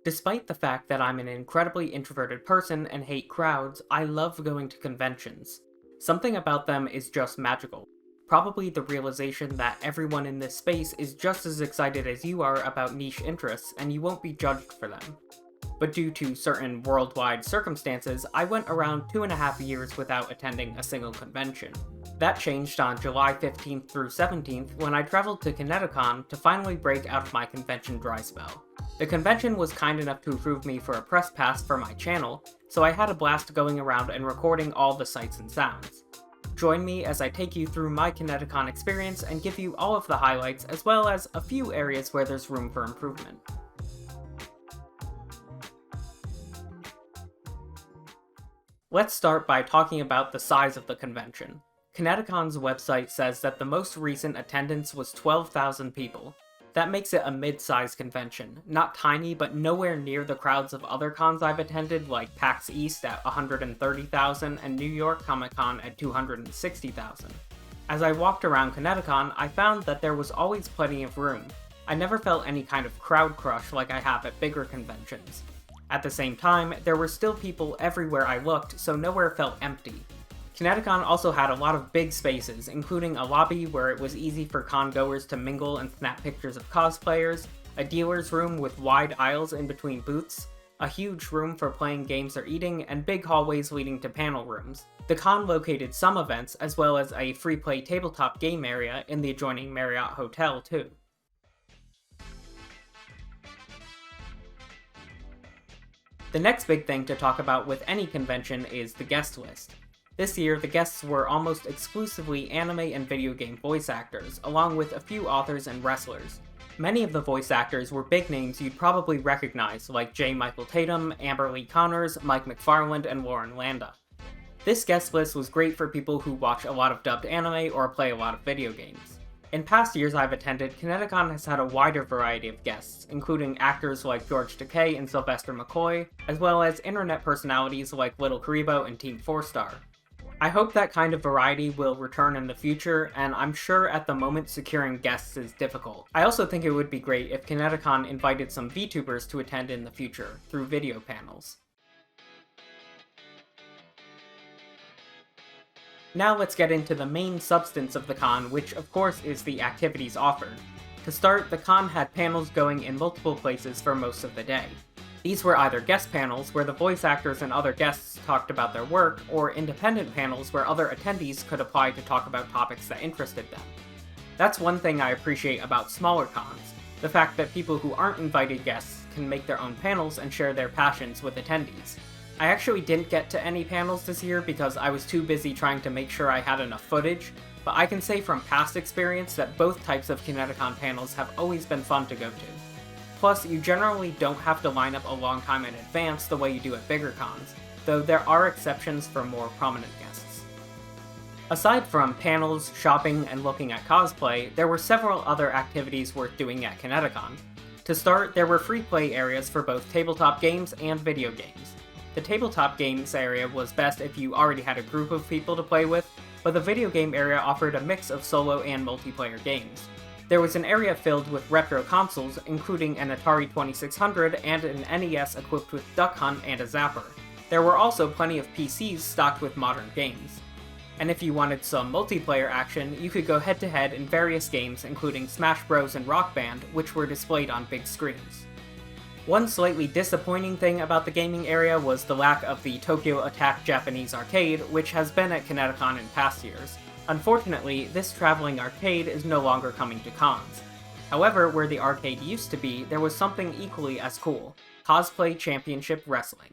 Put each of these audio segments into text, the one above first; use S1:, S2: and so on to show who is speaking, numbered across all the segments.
S1: Despite the fact that I'm an incredibly introverted person and hate crowds, I love going to conventions. Something about them is just magical. Probably the realization that everyone in this space is just as excited as you are about niche interests, and you won't be judged for them. But due to certain worldwide circumstances, I went around 2.5 years without attending a single convention. That changed on July 15th through 17th when I traveled to Connecticon to finally break out of my convention dry spell. The convention was kind enough to approve me for a press pass for my channel, so I had a blast going around and recording all the sights and sounds. Join me as I take you through my Connecticon experience and give you all of the highlights as well as a few areas where there's room for improvement. Let's start by talking about the size of the convention. Connecticon's website says that the most recent attendance was 12,000 people. That makes it a mid-sized convention, not tiny but nowhere near the crowds of other cons I've attended like PAX East at 130,000 and New York Comic Con at 260,000. As I walked around Connecticon, I found that there was always plenty of room. I never felt any kind of crowd crush like I have at bigger conventions. At the same time, there were still people everywhere I looked, so nowhere felt empty. Connecticon also had a lot of big spaces, including a lobby where it was easy for con-goers to mingle and snap pictures of cosplayers, a dealer's room with wide aisles in between booths, a huge room for playing games or eating, and big hallways leading to panel rooms. The con located some events, as well as a free-play tabletop game area in the adjoining Marriott Hotel, too. The next big thing to talk about with any convention is the guest list. This year, the guests were almost exclusively anime and video game voice actors, along with a few authors and wrestlers. Many of the voice actors were big names you'd probably recognize, like J. Michael Tatum, Amber Lee Connors, Mike McFarland, and Lauren Landa. This guest list was great for people who watch a lot of dubbed anime or play a lot of video games. In past years I've attended, Connecticon has had a wider variety of guests, including actors like George Takei and Sylvester McCoy, as well as internet personalities like Little Karibo and Team 4-Star. I hope that kind of variety will return in the future, and I'm sure at the moment securing guests is difficult. I also think it would be great if Connecticon invited some VTubers to attend in the future, through video panels. Now let's get into the main substance of the con, which of course is the activities offered. To start, the con had panels going in multiple places for most of the day. These were either guest panels, where the voice actors and other guests talked about their work, or independent panels where other attendees could apply to talk about topics that interested them. That's one thing I appreciate about smaller cons, the fact that people who aren't invited guests can make their own panels and share their passions with attendees. I actually didn't get to any panels this year because I was too busy trying to make sure I had enough footage, but I can say from past experience that both types of Connecticon panels have always been fun to go to. Plus, you generally don't have to line up a long time in advance the way you do at bigger cons, though there are exceptions for more prominent guests. Aside from panels, shopping, and looking at cosplay, there were several other activities worth doing at Connecticon. To start, there were free play areas for both tabletop games and video games. The tabletop games area was best if you already had a group of people to play with, but the video game area offered a mix of solo and multiplayer games. There was an area filled with retro consoles, including an Atari 2600 and an NES equipped with Duck Hunt and a Zapper. There were also plenty of PCs stocked with modern games. And if you wanted some multiplayer action, you could go head-to-head in various games including Smash Bros. And Rock Band, which were displayed on big screens. One slightly disappointing thing about the gaming area was the lack of the Tokyo Attack Japanese arcade, which has been at Connecticon in past years. Unfortunately, this traveling arcade is no longer coming to cons. However, where the arcade used to be, there was something equally as cool: Cosplay Championship Wrestling.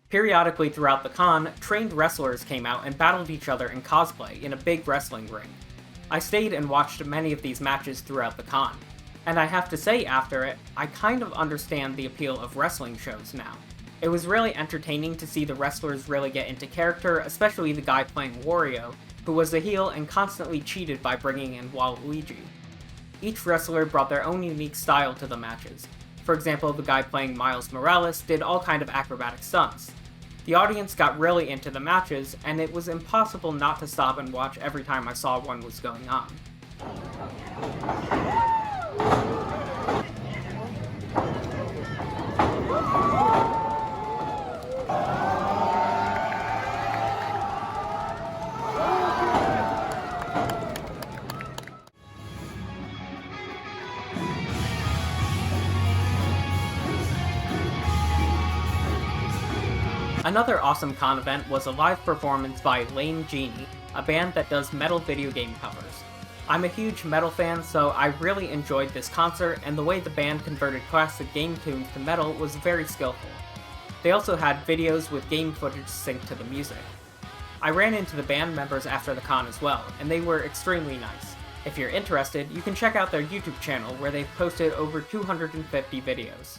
S1: Periodically throughout the con, trained wrestlers came out and battled each other in cosplay in a big wrestling ring. I stayed and watched many of these matches throughout the con. And I have to say after it, I kind of understand the appeal of wrestling shows now. It was really entertaining to see the wrestlers really get into character, especially the guy playing Wario, who was a heel and constantly cheated by bringing in Waluigi. Each wrestler brought their own unique style to the matches. For example, the guy playing Miles Morales did all kind of acrobatic stunts. The audience got really into the matches, and it was impossible not to stop and watch every time I saw one was going on. Another awesome con event was a live performance by Lame Genie, a band that does metal video game covers. I'm a huge metal fan, so I really enjoyed this concert, and the way the band converted classic game tunes to metal was very skillful. They also had videos with game footage synced to the music. I ran into the band members after the con as well, and they were extremely nice. If you're interested, you can check out their YouTube channel where they've posted over 250 videos.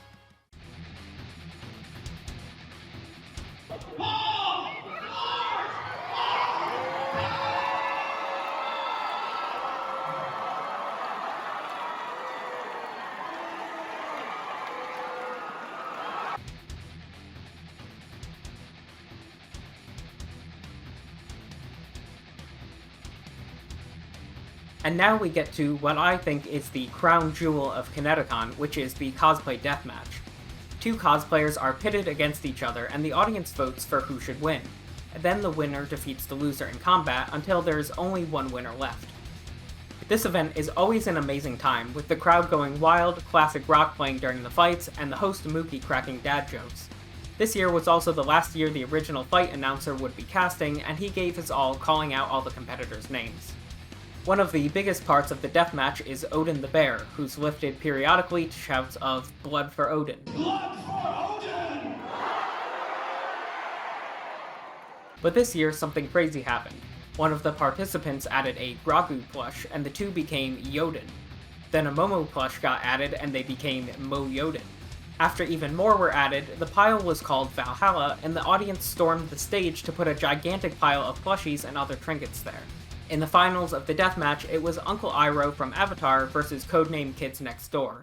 S1: And now we get to what I think is the crown jewel of Connecticon, which is the cosplay deathmatch. Two cosplayers are pitted against each other, and the audience votes for who should win. And then the winner defeats the loser in combat until there is only one winner left. This event is always an amazing time, with the crowd going wild, classic rock playing during the fights, and the host Mookie cracking dad jokes. This year was also the last year the original fight announcer would be casting, and he gave his all calling out all the competitors' names. One of the biggest parts of the deathmatch is Odin the Bear, who's lifted periodically to shouts of "Blood for Odin." Blood for Odin! But this year, something crazy happened. One of the participants added a Gragu plush, and the two became Yodin. Then a Momo plush got added, and they became Mo Yodin. After even more were added, the pile was called Valhalla, and the audience stormed the stage to put a gigantic pile of plushies and other trinkets there. In the finals of the deathmatch, it was Uncle Iroh from Avatar versus Codename Kids Next Door.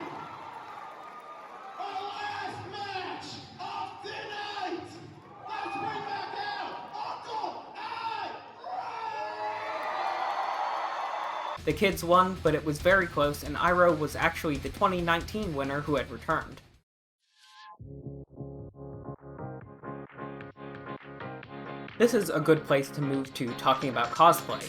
S1: The kids won, but it was very close, and Iroh was actually the 2019 winner who had returned. This is a good place to move to talking about cosplay.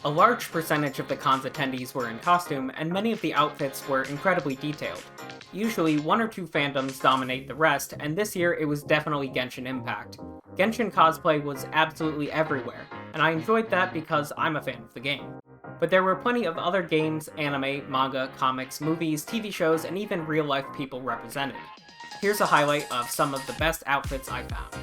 S1: A large percentage of the con's attendees were in costume, and many of the outfits were incredibly detailed. Usually, one or two fandoms dominate the rest, and this year it was definitely Genshin Impact. Genshin cosplay was absolutely everywhere, and I enjoyed that because I'm a fan of the game. But there were plenty of other games, anime, manga, comics, movies, TV shows, and even real-life people represented. Here's a highlight of some of the best outfits I found.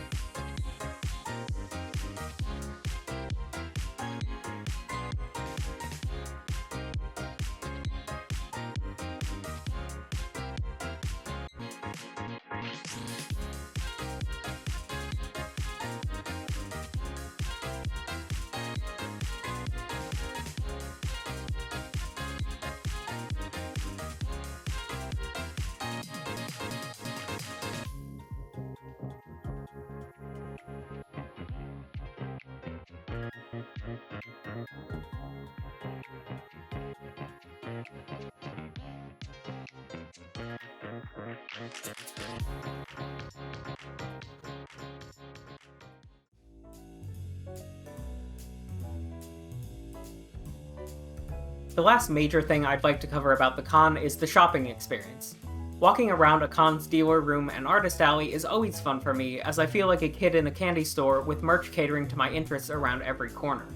S1: The last major thing I'd like to cover about the con is the shopping experience. Walking around a con's dealer room and artist alley is always fun for me, as I feel like a kid in a candy store with merch catering to my interests around every corner.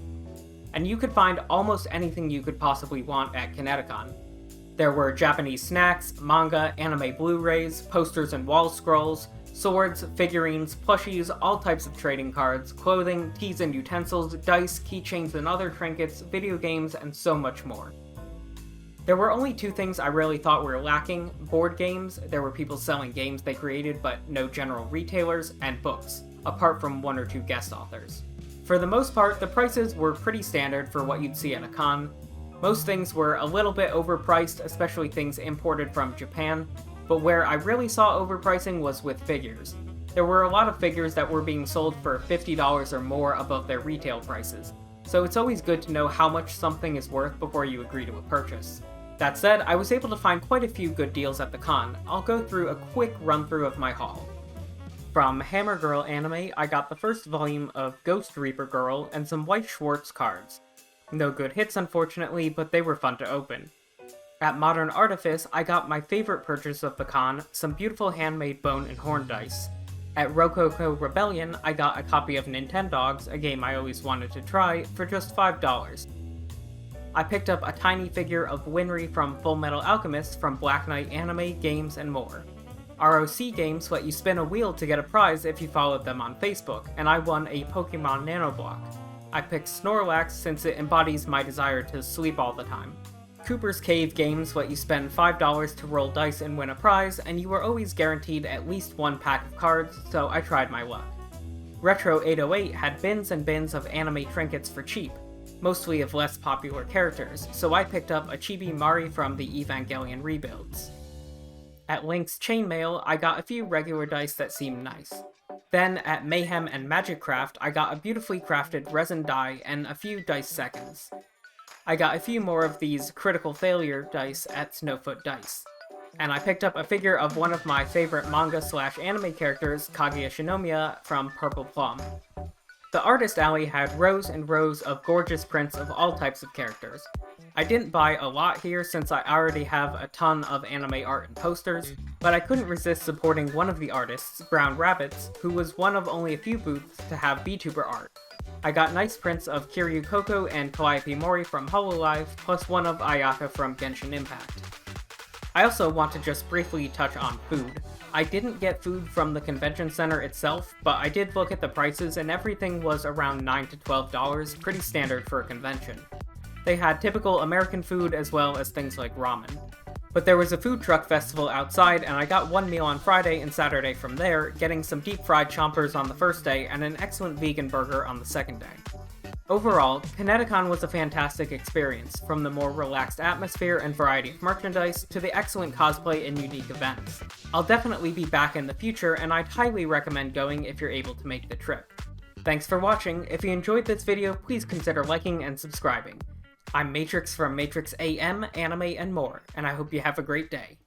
S1: And you could find almost anything you could possibly want at Connecticon. There were Japanese snacks, manga, anime Blu-rays, posters and wall scrolls, swords, figurines, plushies, all types of trading cards, clothing, teas and utensils, dice, keychains and other trinkets, video games, and so much more. There were only two things I really thought were lacking: board games. There were people selling games they created but no general retailers, and books, apart from one or two guest authors. For the most part, the prices were pretty standard for what you'd see at a con. Most things were a little bit overpriced, especially things imported from Japan, but where I really saw overpricing was with figures. There were a lot of figures that were being sold for $50 or more above their retail prices, so it's always good to know how much something is worth before you agree to a purchase. That said, I was able to find quite a few good deals at the con. I'll go through a quick run-through of my haul. From Hammer Girl Anime, I got the first volume of Ghost Reaper Girl and some White Schwartz cards. No good hits unfortunately, but they were fun to open. At Modern Artifice, I got my favorite purchase of the con, some beautiful handmade bone and horn dice. At Rococo Rebellion, I got a copy of Nintendogs, a game I always wanted to try, for just $5. I picked up a tiny figure of Winry from Fullmetal Alchemist from Black Knight Anime, Games, and more. ROC Games let you spin a wheel to get a prize if you followed them on Facebook, and I won a Pokemon Nanoblock. I picked Snorlax since it embodies my desire to sleep all the time. Cooper's Cave Games let you spend $5 to roll dice and win a prize, and you were always guaranteed at least one pack of cards, so I tried my luck. Retro 808 had bins and bins of anime trinkets for cheap, mostly of less popular characters, so I picked up a Chibi Mari from the Evangelion rebuilds. At Link's Chainmail, I got a few regular dice that seemed nice. Then, at Mayhem and Magic Craft, I got a beautifully crafted resin die and a few dice seconds. I got a few more of these critical failure dice at Snowfoot Dice. And I picked up a figure of one of my favorite manga/anime characters, Kaguya Shinomiya, from Purple Plum. The Artist Alley had rows and rows of gorgeous prints of all types of characters. I didn't buy a lot here since I already have a ton of anime art and posters, but I couldn't resist supporting one of the artists, Brown Rabbits, who was one of only a few booths to have VTuber art. I got nice prints of Kiryu Koko and Calliope Mori from Hololive, plus one of Ayaka from Genshin Impact. I also want to just briefly touch on food. I didn't get food from the convention center itself, but I did look at the prices and everything was around $9 to $12, pretty standard for a convention. They had typical American food as well as things like ramen. But there was a food truck festival outside, and I got one meal on Friday and Saturday from there, getting some deep-fried chompers on the first day and an excellent vegan burger on the second day. Overall, Connecticon was a fantastic experience, from the more relaxed atmosphere and variety of merchandise to the excellent cosplay and unique events. I'll definitely be back in the future, and I'd highly recommend going if you're able to make the trip. Thanks for watching. If you enjoyed this video, please consider liking and subscribing. I'm Matrix from Matrix AM, Anime, and more, and I hope you have a great day.